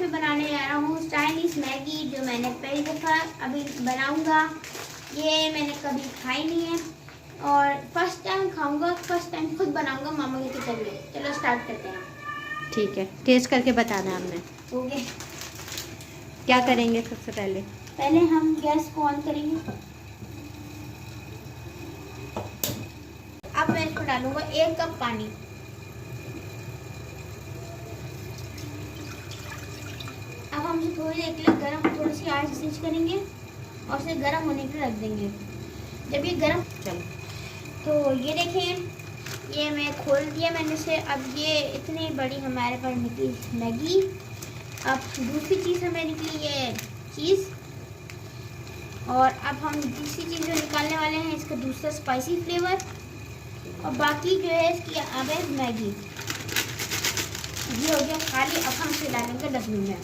मैं बनाने जा रहा हूँ चाइनीज़ मैगी, जो मैंने पहली दफ़ा अभी बनाऊँगा। ये मैंने कभी खाई नहीं है और फर्स्ट टाइम खाऊँगा, फर्स्ट टाइम खुद बनाऊँगा मामा के किचन में। चलो स्टार्ट करते हैं। ठीक है, टेस्ट करके बताना हमने। ओके, क्या करेंगे सबसे पहले? पहले हम गैस को ऑन करेंगे। अब मैं इसको डालूंगा 1 कप पानी। अब हम इसे थोड़ी देर के लिए गर्म, थोड़ी सी आंच स्विच करेंगे और इसे गर्म होने के लिए रख देंगे। जब ये गर्म, चलो, तो ये देखें, ये मैं खोल दिया मैंने इसे। अब ये इतनी बड़ी हमारे पास निकली मैगी। अब दूसरी चीज़ हमें निकली ये चीज़, और अब हम दूसरी चीज़ जो निकालने वाले हैं इसका दूसरा स्पाइसी फ्लेवर, और बाकी जो है इसकी अब है मैगी। ये हो गया खाली। अब हम इसे डालेंगे डब्बे में।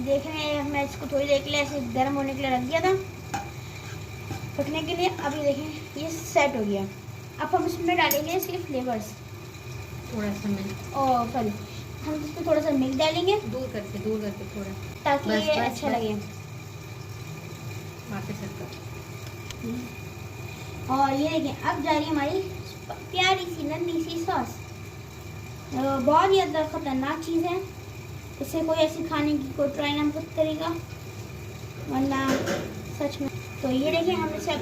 देख रहे हैं, मैं इसको थोड़ी देर के लिए ऐसे गर्म होने के लिए रख दिया था, पकने के लिए। अभी देखें ये सेट हो गया। अब हम इसमें डालेंगे इसके फ्लेवर्स। थोड़ा सा मिल्क, और सॉरी, हम इसमें थोड़ा सा मिल्क डालेंगे दूर करके थोड़ा, ताकि बस, ये बस, अच्छा बस। लगे। वापस रखो। और ये देखें, अब जा रही है हमारी प्यारी सी नन्ही सी सॉस। बहुत ही ज़्यादा ख़तरनाक चीज़ है, इसे कोई ऐसी खाने की कोई ट्राई ना मत करेगा, वरना सच में। तो ये देखिए, हम इसे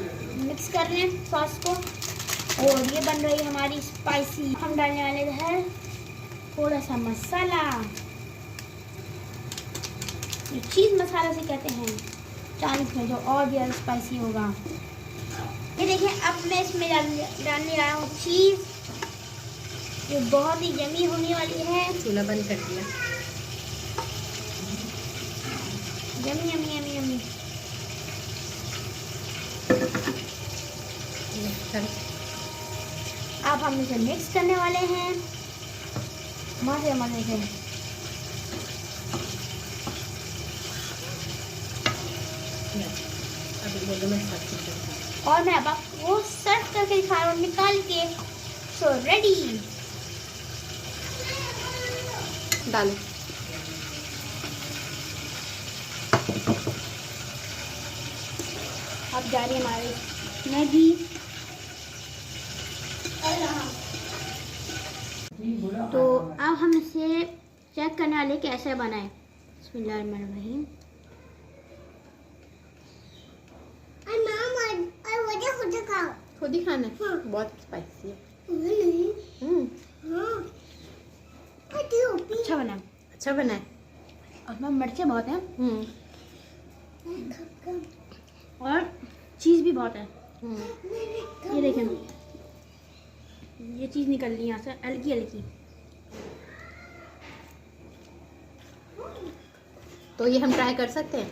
मिक्स कर रहे हैं सॉस को, और ये बन रही है हमारी स्पाइसी। हम डालने वाले हैं थोड़ा सा मसाला, ये चीज़ मसाला से कहते हैं चाइनीज़ में, जो और ज़्यादा स्पाइसी होगा। ये देखिए, अब मैं इसमें डालने आ रहा हूँ चीज़, जो बहुत ही यमी होने वाली है। चूल्हा बंद कर दिया। Yummy yummy yummy yummy. अब हम इसे मिक्स करने वाले हैं मजे मजे से। अभी बोलो, मैं सब और मैं अब आपको सर्व करके दिखा रहा हूँ निकाल के। सो रेडी, डालो। अब जा रही है हमारी मैगी। तो अब हम इसे चेक करने वाले कैसे बनाए। बिस्मिल्लाहिर्रहमानिर्रहीम। खुद ही खाना है। हाँ। बहुत स्पाइसी है। अच्छा बना, अच्छा बना है। उसमें मिर्चें बहुत हैं और चीज़ भी बहुत है। ये देखें, ये चीज़ निकल रही है यहाँ से हल्की हल्की। तो ये हम ट्राई कर सकते हैं।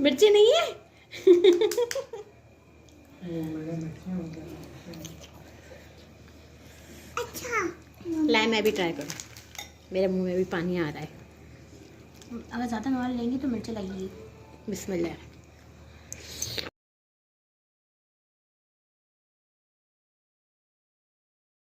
मिर्ची नहीं है। अच्छा, लाए, मैं भी ट्राई करूँ। मेरे मुंह में भी पानी आ रहा है। अगर ज़्यादा नॉन लेंगी तो मिर्ची लगेगी। बिस्मिल्लाह।